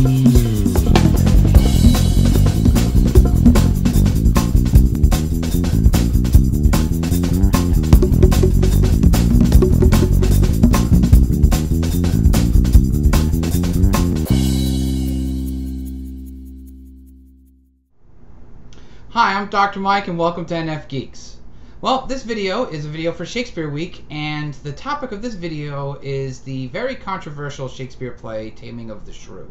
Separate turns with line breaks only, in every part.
Hi, I'm Dr. Mike and welcome to Nfgeeks. Well, this video is a video for Shakespeare Week, and the topic of this video is the very controversial Shakespeare play, Taming of the Shrew.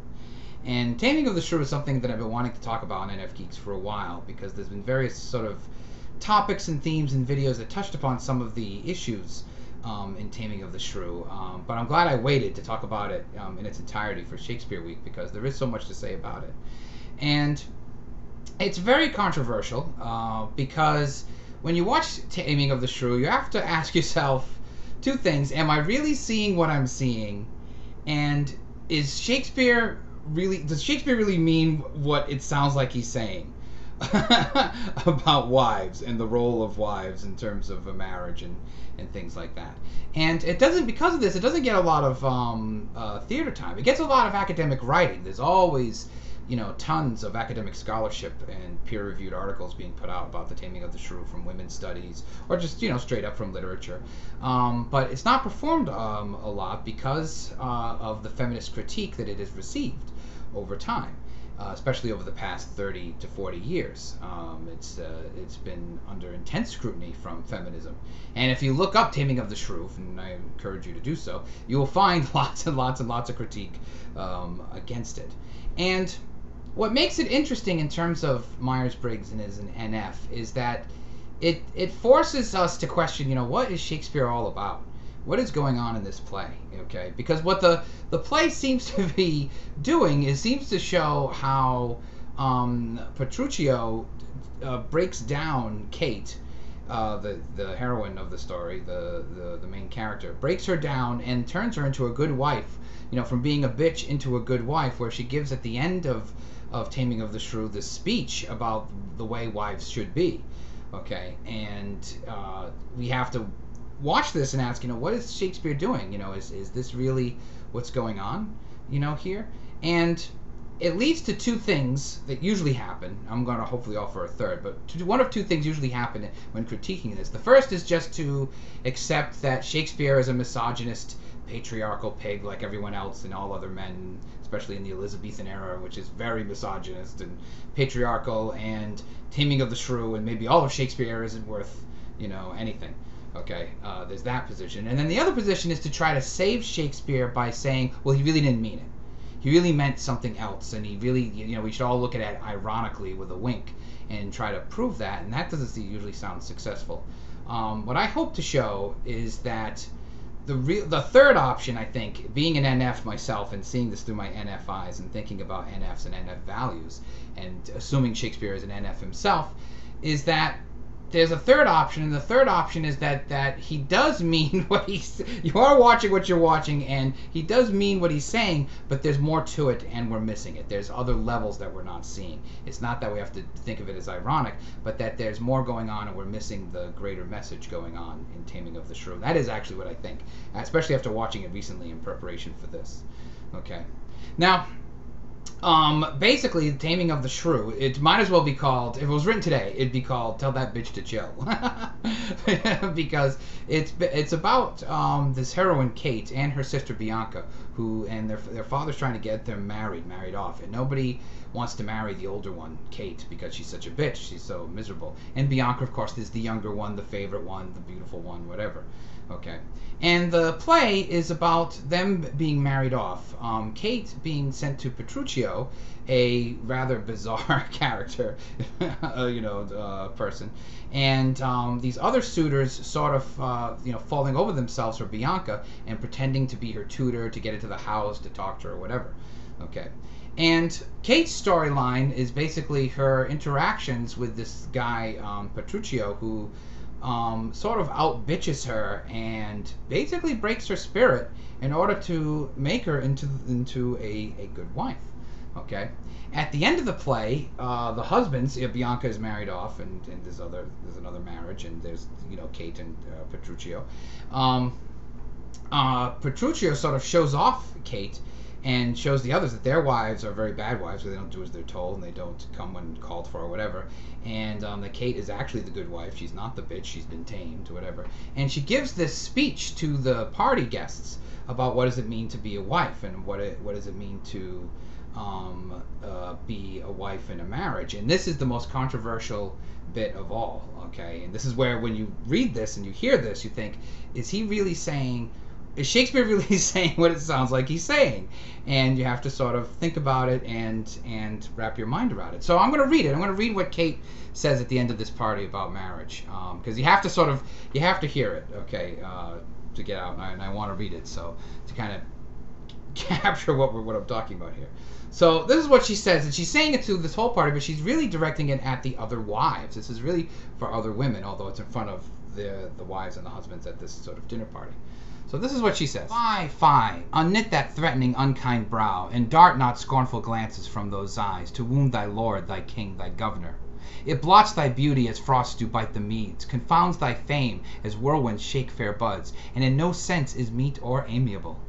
And Taming of the Shrew is something that I've been wanting to talk about on Nfgeeks for a while, because there's been various sort of topics and themes and videos that touched upon some of the issues in Taming of the Shrew. But I'm glad I waited to talk about it in its entirety for Shakespeare Week, because there is so much to say about it. And it's very controversial because when you watch Taming of the Shrew, you have to ask yourself two things. Am I really seeing what I'm seeing? And does Shakespeare really mean what it sounds like he's saying about wives and the role of wives in terms of a marriage and things like that? And it doesn't, because of this, it doesn't get a lot of theater time. It gets a lot of academic writing. There's always, you know, tons of academic scholarship and peer-reviewed articles being put out about the Taming of the Shrew from women's studies, or just, you know, straight up from literature. But it's not performed a lot because of the feminist critique that it has received over time, especially over the past 30 to 40 years. It's been under intense scrutiny from feminism. And if you look up Taming of the Shrew, and I encourage you to do so, you will find lots and lots and lots of critique against it. And what makes it interesting in terms of Myers-Briggs and as an NF is that it forces us to question, you know, what is Shakespeare all about? What is going on in this play? Okay, because what the play seems to be doing is seems to show how Petruchio breaks down Kate, the heroine of the story, the main character, breaks her down and turns her into a good wife. You know, from being a bitch into a good wife, where she gives at the end of Taming of the Shrew this speech about the way wives should be. Okay, and we have to watch this and ask, you know, what is Shakespeare doing? You know, is this really what's going on, you know, here? And it leads to two things that usually happen. I'm going to hopefully offer a third, but one of two things usually happen when critiquing this. The first is just to accept that Shakespeare is a misogynist, patriarchal pig like everyone else and all other men, especially in the Elizabethan era, which is very misogynist and patriarchal, and Taming of the Shrew and maybe all of Shakespeare isn't worth, you know, anything. Okay, there's that position. And then the other position is to try to save Shakespeare by saying, well, he really didn't mean it. He really meant something else, and he really, you know, we should all look at it ironically with a wink and try to prove that, and that doesn't usually sound successful. What I hope to show is that the third option, I think, being an NF myself and seeing this through my NF eyes and thinking about NFs and NF values and assuming Shakespeare is an NF himself, is that there's a third option, and the third option is that he does mean what you are watching what you're watching, and he does mean what he's saying, but there's more to it, and we're missing it. There's other levels that we're not seeing. It's not that we have to think of it as ironic, but that there's more going on, and we're missing the greater message going on in Taming of the Shrew. That is actually what I think, especially after watching it recently in preparation for this. Okay. Now, basically, Taming of the Shrew, it might as well be called, if it was written today, it'd be called Tell That Bitch to Chill. Because it's about this heroine, Kate, and her sister, Bianca, and their father's trying to get them married off. And nobody wants to marry the older one, Kate, because she's such a bitch. She's so miserable. And Bianca, of course, is the younger one, the favorite one, the beautiful one, whatever. Okay. And the play is about them being married off. Kate being sent to Petruchio, a rather bizarre character, person, and these other suitors sort of, falling over themselves for Bianca and pretending to be her tutor to get into the house to talk to her or whatever. Okay. And Kate's storyline is basically her interactions with this guy, Petruchio, who sort of out-bitches her and basically breaks her spirit in order to make her into a good wife. Okay. At the end of the play, the husbands, Bianca is married off, and there's another marriage, and there's, Kate and Petruchio. Petruchio sort of shows off Kate and shows the others that their wives are very bad wives, because they don't do as they're told and they don't come when called for or whatever. And that Kate is actually the good wife. She's not the bitch. She's been tamed or whatever. And she gives this speech to the party guests about what does it mean to be a wife, and what does it mean to be a wife in a marriage. And this is the most controversial bit of all, okay? And this is where, when you read this and you hear this, you think, is Shakespeare really saying what it sounds like he's saying? And you have to sort of think about it and wrap your mind around it. So I'm going to read it. I'm going to read what Kate says at the end of this party about marriage, because you have to hear it, okay, to get out. And I want to read it, so to kind of capture what I'm talking about here. So this is what she says, and she's saying it to this whole party, but she's really directing it at the other wives. This is really for other women, although it's in front of the wives and the husbands at this sort of dinner party. So this is what she says. Fie, fie, unknit that threatening, unkind brow, and dart not scornful glances from those eyes, to wound thy lord, thy king, thy governor. It blots thy beauty as frosts do bite the meads, confounds thy fame as whirlwinds shake fair buds, and in no sense is meet or amiable.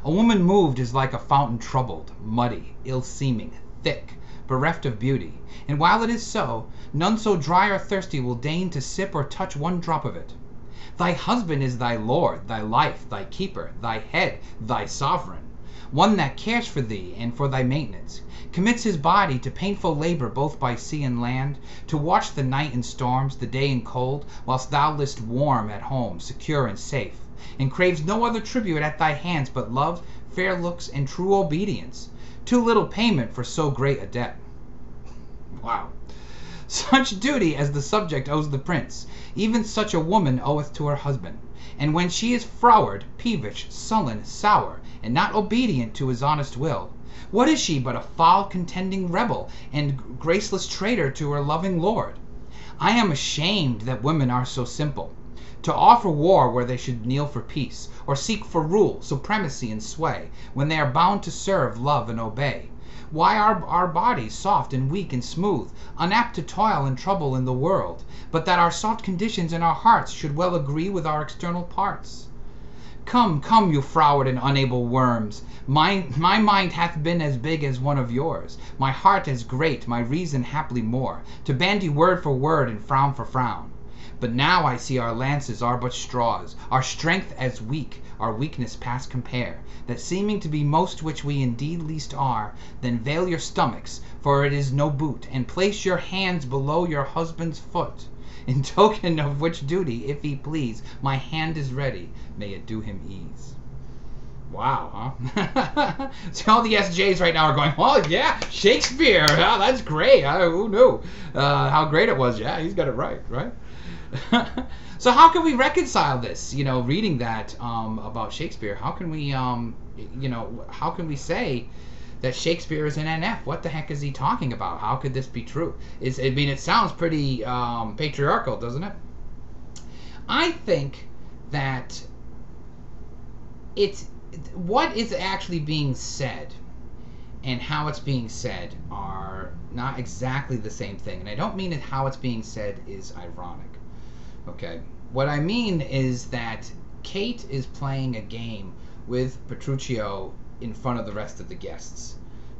A woman moved is like a fountain troubled, muddy, ill-seeming, thick, bereft of beauty, and while it is so, none so dry or thirsty will deign to sip or touch one drop of it. Thy husband is thy lord, thy life, thy keeper, thy head, thy sovereign, one that cares for thee and for thy maintenance, commits his body to painful labor both by sea and land, to watch the night in storms, the day in cold, whilst thou list warm at home, secure and safe, and craves no other tribute at thy hands but love, fair looks, and true obedience. Too little payment for so great a debt. Wow. Such duty as the subject owes the prince, even such a woman oweth to her husband. And when she is froward, peevish, sullen, sour, and not obedient to his honest will, what is she but a foul contending rebel, and graceless traitor to her loving lord? I am ashamed that women are so simple, to offer war where they should kneel for peace, or seek for rule, supremacy, and sway, when they are bound to serve, love, and obey. Why are our bodies soft and weak and smooth, unapt to toil and trouble in the world, but that our soft conditions in our hearts should well agree with our external parts? Come, come, you froward and unable worms, my mind hath been as big as one of yours, my heart as great, my reason haply more, to bandy word for word and frown for frown. But now I see our lances are but straws, our strength as weak, our weakness past compare, that seeming to be most which we indeed least are, then veil your stomachs, for it is no boot, and place your hands below your husband's foot, in token of which duty, if he please, my hand is ready, may it do him ease. Wow, huh? So all the SJs right now are going, oh yeah, Shakespeare, oh, that's great, who knew how great it was? Yeah, he's got it right? So how can we reconcile this, reading that about Shakespeare? How can we how can we say that Shakespeare is an NF? What the heck is he talking about? How could this be true? It sounds pretty patriarchal, doesn't it? I think that what is actually being said and how it's being said are not exactly the same thing. And I don't mean that how it's being said is ironic. Okay, what I mean is that Kate is playing a game with Petruchio in front of the rest of the guests.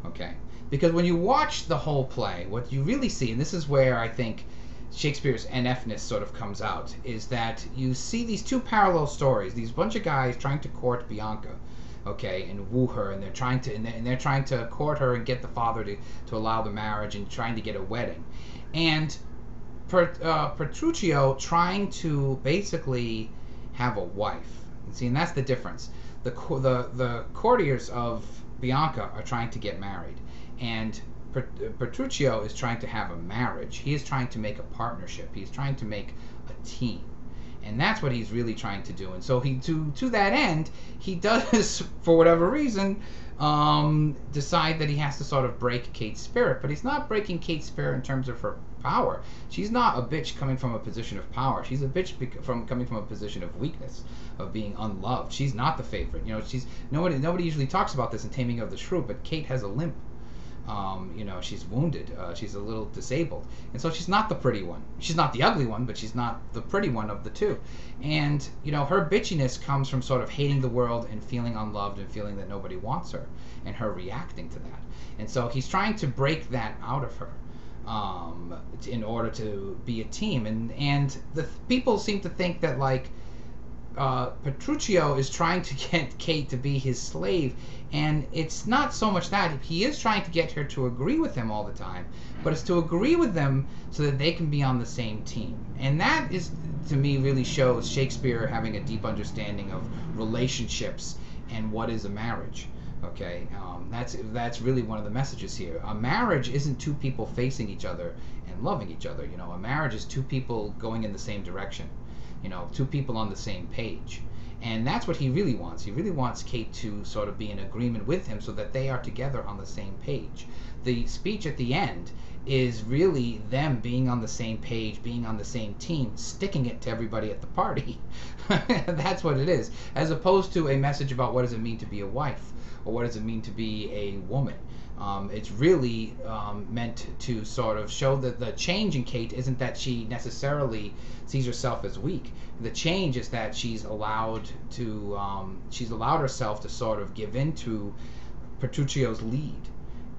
Okay, because when you watch the whole play, what you really see, and this is where I think Shakespeare's NF-ness sort of comes out, is that you see these two parallel stories. These bunch of guys trying to court Bianca, okay, and woo her, and they're trying to court her and get the father to allow the marriage and trying to get a wedding, and Petruchio trying to basically have a wife. And that's the difference. The courtiers of Bianca are trying to get married, and Petruchio is trying to have a marriage. He is trying to make a partnership. He's trying to make a team, and that's what he's really trying to do. And so to that end, he does, for whatever reason, decide that he has to sort of break Kate's spirit. But he's not breaking Kate's spirit in terms of her power. She's not a bitch coming from a position of power. She's a bitch coming from a position of weakness, of being unloved. She's not the favorite. Nobody usually talks about this in Taming of the Shrew, but Kate has a limp. You know, she's wounded. She's a little disabled, and so she's not the pretty one. She's not the ugly one, but she's not the pretty one of the two. And you know, her bitchiness comes from sort of hating the world and feeling unloved and feeling that nobody wants her, and her reacting to that. And so he's trying to break that out of her in order to be a team. And the people seem to think that like Petruchio is trying to get Kate to be his slave, and it's not so much that. He is trying to get her to agree with him all the time, but it's to agree with them so that they can be on the same team. And that is, to me, really shows Shakespeare having a deep understanding of relationships and what is a marriage. Okay, that's really one of the messages here. A marriage isn't two people facing each other and loving each other. You know, a marriage is two people going in the same direction. You know, two people on the same page. And that's what he really wants. He really wants Kate to sort of be in agreement with him so that they are together on the same page. The speech at the end is really them being on the same page, being on the same team, sticking it to everybody at the party. That's what it is. As opposed to a message about what does it mean to be a wife, or what does it mean to be a woman. It's really meant to sort of show that the change in Kate isn't that she necessarily sees herself as weak. The change is that she's allowed herself to sort of give in to Petruchio's lead,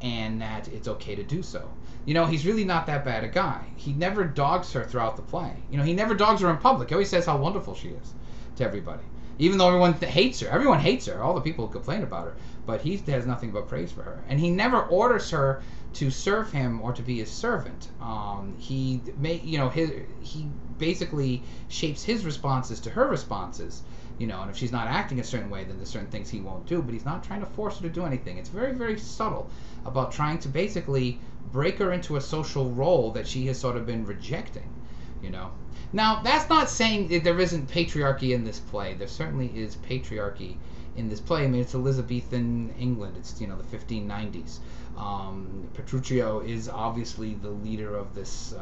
and that it's okay to do so. You know, he's really not that bad a guy. He never dogs her throughout the play. You know, he never dogs her in public. He always says how wonderful she is to everybody. Even though everyone hates her. Everyone hates her. All the people complain about her. But he has nothing but praise for her. And he never orders her to serve him or to be his servant. He basically shapes his responses to her responses. You know, and if she's not acting a certain way, then there's certain things he won't do. But he's not trying to force her to do anything. It's very, very subtle about trying to basically break her into a social role that she has sort of been rejecting. You know. Now, that's not saying that there isn't patriarchy in this play. There certainly is patriarchy in this play. I mean, it's Elizabethan England. It's, you know, the 1590s. Petruchio is obviously the leader of this,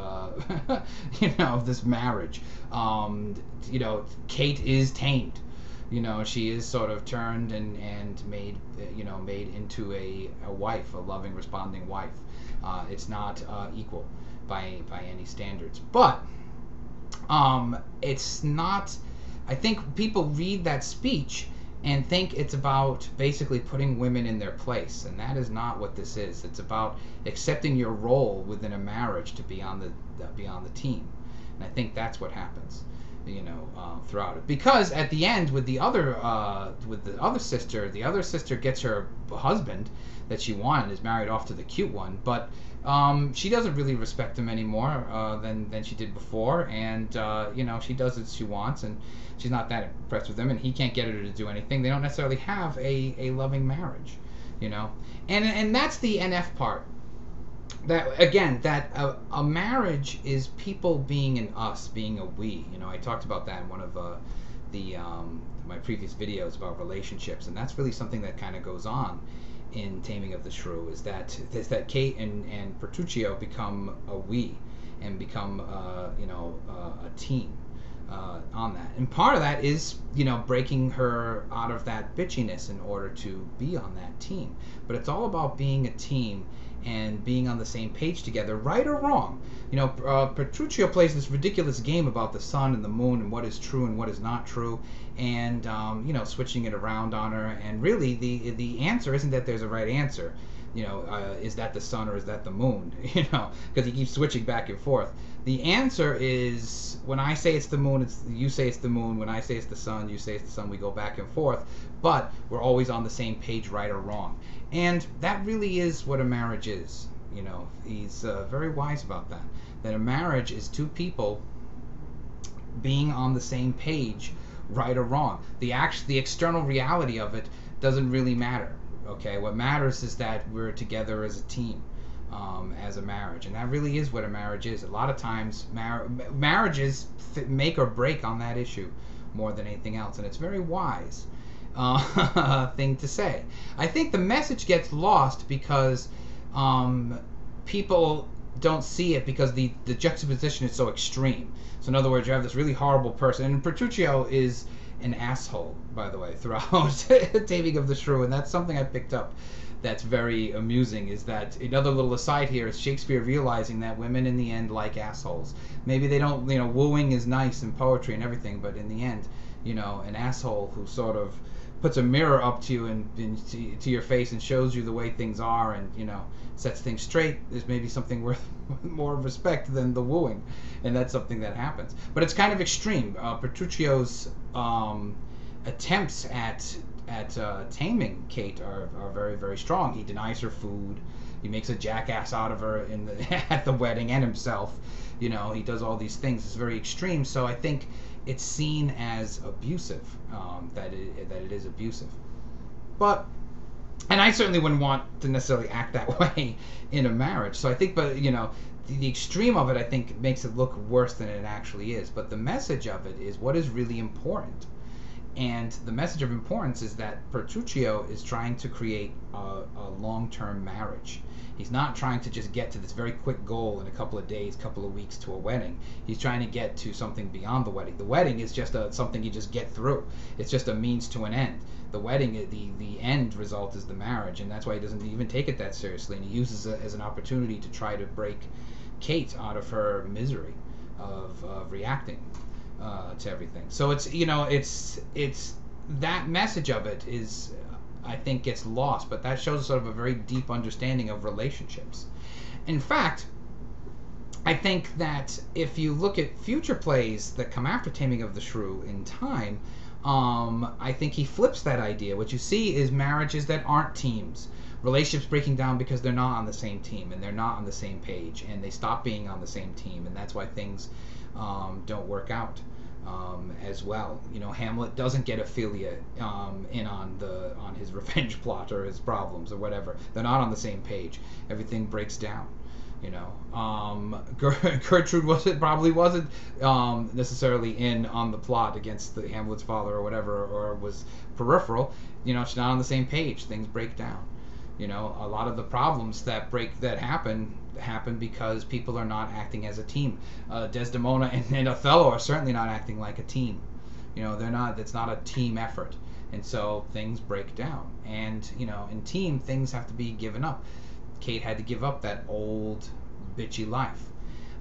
you know, of this marriage. You know, Kate is tamed. You know, she is sort of turned and made, you know, made into a wife, a loving, responding wife. It's not equal by any standards, but it's not. I think people read that speech and think it's about basically putting women in their place, and that is not what this is. It's about accepting your role within a marriage to be on the team, and I think that's what happens, you know, throughout it. Because at the end, with the other sister gets her husband that she wanted, is married off to the cute one, but she doesn't really respect him anymore than she did before, and you know, she does as she wants, and she's not that impressed with him, and he can't get her to do anything. They don't necessarily have a loving marriage, you know, and that's the NF part. That again, that a marriage is people being an us, being a we. You know, I talked about that in one of my previous videos about relationships, and that's really something that kind of goes on in Taming of the Shrew, is that Kate and Petruchio become a we, and become you know, a team on that. And part of that is, you know, breaking her out of that bitchiness in order to be on that team. But it's all about being a team and being on the same page together, right or wrong. You know, Petruchio plays this ridiculous game about the sun and the moon and what is true and what is not true, and you know, switching it around on her. And really, the answer isn't that there's a right answer. You know, is that the sun or is that the moon? You know, because he keeps switching back and forth. The answer is, when I say it's the moon, you say it's the moon. When I say it's the sun, you say it's the sun. We go back and forth, but we're always on the same page, right or wrong. And that really is what a marriage is. You know, he's very wise about that. That a marriage is two people being on the same page, right or wrong. The external reality of it doesn't really matter. Okay, what matters is that we're together as a team, as a marriage, and that really is what a marriage is. A lot of times, marriages make or break on that issue more than anything else, and it's very wise thing to say. I think the message gets lost because people don't see it, because the juxtaposition is so extreme. So in other words, you have this really horrible person, and Petruchio is an asshole, by the way, throughout Taming of the Shrew, and that's something I picked up that's very amusing is that another little aside here is Shakespeare realizing that women in the end like assholes. Maybe they don't, wooing is nice and poetry and everything, but in the end, an asshole who sort of puts a mirror up to you and to your face and shows you the way things are and sets things straight. There's maybe something worth more respect than the wooing, and that's something that happens. But it's kind of extreme. Petruchio's attempts at taming Kate are very, very strong. He denies her food. He makes a jackass out of her at the wedding and himself. He does all these things. It's very extreme. So I think it's seen as abusive, that it is abusive. And I certainly wouldn't want to necessarily act that way in a marriage. So I think, the extreme of it, I think, makes it look worse than it actually is. But the message of it is what is really important. And the message of importance is that Petruchio is trying to create a long-term marriage. He's not trying to just get to this very quick goal in a couple of days, couple of weeks to a wedding. He's trying to get to something beyond the wedding. The wedding is just something you just get through. It's just a means to an end. The wedding, the end result is the marriage, and that's why he doesn't even take it that seriously. And he uses it as an opportunity to try to break Kate out of her misery of reacting to everything. So it's that message of it is, I think, gets lost, but that shows sort of a very deep understanding of relationships. In fact, I think that if you look at future plays that come after Taming of the Shrew in time, I think he flips that idea. What you see is marriages that aren't teams, relationships breaking down because they're not on the same team and they're not on the same page, and they stop being on the same team, and that's why things don't work out as well. Hamlet doesn't get Ophelia in on his revenge plot or his problems or whatever. They're not on the same page. Everything breaks down. Gertrude probably wasn't necessarily in on the plot against Hamlet's father or whatever, or was peripheral. She's not on the same page. Things break down. A lot of the problems that happen because people are not acting as a team. Desdemona and Othello are certainly not acting like a team. They're not. It's not a team effort, and so things break down. And in team, things have to be given up. Kate had to give up that old bitchy life.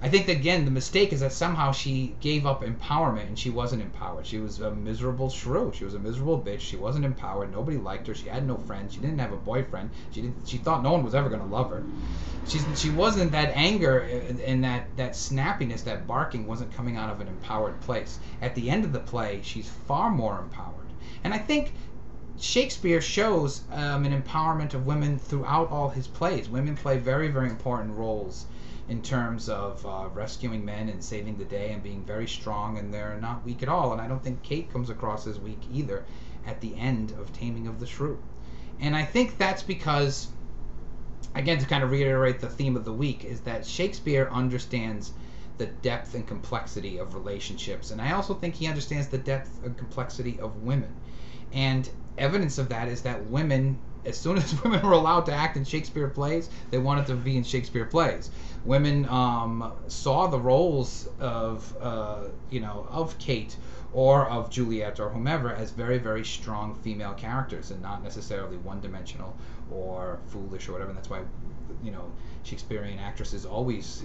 I think that, again, the mistake is that somehow she gave up empowerment and she wasn't empowered. She was a miserable shrew. She was a miserable bitch. She wasn't empowered. Nobody liked her. She had no friends. She didn't have a boyfriend. She thought no one was ever going to love her. She wasn't, that anger and that snappiness, that barking wasn't coming out of an empowered place. At the end of the play, she's far more empowered. And I think Shakespeare shows an empowerment of women throughout all his plays. Women play very, very important roles in terms of rescuing men and saving the day and being very strong, and they're not weak at all. And I don't think Kate comes across as weak either at the end of Taming of the Shrew. And I think that's because, again, to kind of reiterate the theme of the week, is that Shakespeare understands the depth and complexity of relationships. And I also think he understands the depth and complexity of women. And evidence of that is that women, as soon as women were allowed to act in Shakespeare plays, they wanted to be in Shakespeare plays. Women saw the roles of Kate or of Juliet or whomever as very, very strong female characters, and not necessarily one-dimensional or foolish or whatever. And that's why Shakespearean actresses always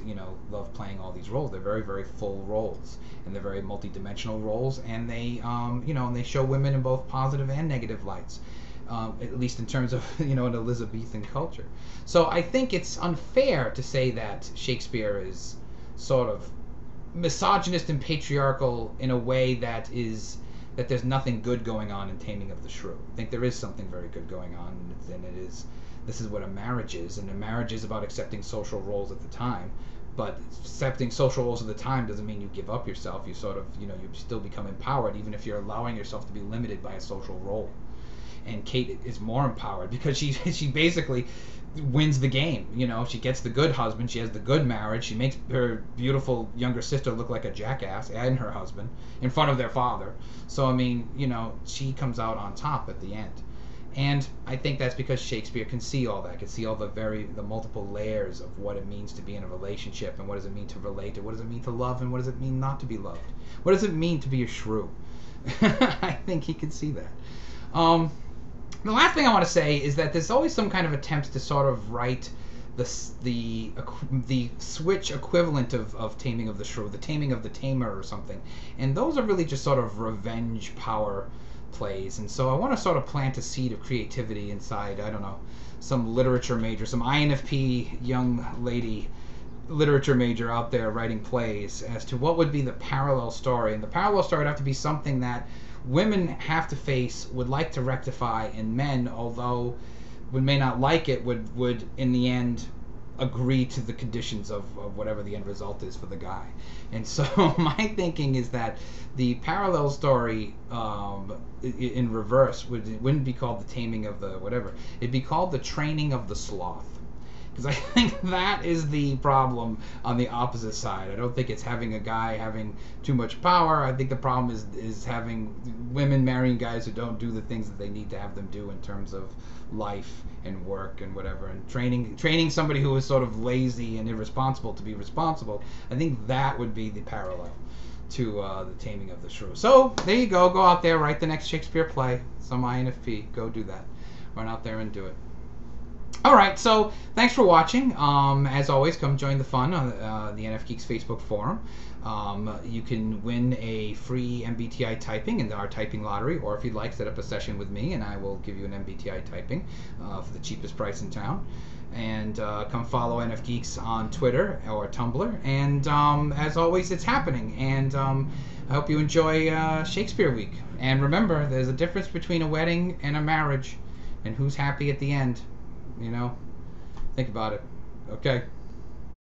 love playing all these roles. They're very, very full roles, and they're very multi-dimensional roles, and they and they show women in both positive and negative lights. At least in terms of an Elizabethan culture. So I think it's unfair to say that Shakespeare is sort of misogynist and patriarchal in a way that there's nothing good going on in Taming of the Shrew. I think there is something very good going on, and this is what a marriage is, and a marriage is about accepting social roles at the time. But accepting social roles at the time doesn't mean you give up yourself. You sort of you still become empowered, even if you're allowing yourself to be limited by a social role. And Kate is more empowered because she basically wins the game. She gets the good husband, she has the good marriage, she makes her beautiful younger sister look like a jackass, and her husband, in front of their father. So she comes out on top at the end. And I think that's because Shakespeare can see all that, can see all the multiple layers of what it means to be in a relationship, and what does it mean to relate, and what does it mean to love, and what does it mean not to be loved. What does it mean to be a shrew? I think he can see that. The last thing I want to say is that there's always some kind of attempts to sort of write the switch equivalent of Taming of the Shrew, the Taming of the Tamer or something, and those are really just sort of revenge power plays. And so I want to sort of plant a seed of creativity inside, I don't know, some literature major, some INFP young lady literature major out there writing plays as to what would be the parallel story. And the parallel story would have to be something that women have to face, would like to rectify, and men, although we may not like it, would in the end agree to the conditions of whatever the end result is for the guy. And so my thinking is that the parallel story in reverse wouldn't be called the taming of the whatever. It'd be called the training of the sloth. Because I think that is the problem on the opposite side. I don't think it's having a guy having too much power. I think the problem is having women marrying guys who don't do the things that they need to have them do in terms of life and work and whatever. And training somebody who is sort of lazy and irresponsible to be responsible. I think that would be the parallel to the Taming of the Shrew. So there you go. Go out there, write the next Shakespeare play. Some INFP. Go do that. Run out there and do it. Alright, so thanks for watching. As always, come join the fun on the Nfgeeks Facebook forum. You can win a free MBTI typing in our typing lottery, or if you'd like, set up a session with me and I will give you an MBTI typing for the cheapest price in town. And come follow Nfgeeks on Twitter or Tumblr. And as always, it's happening. And I hope you enjoy Shakespeare Week. And remember, there's a difference between a wedding and a marriage, and who's happy at the end. You know, think about it. Okay.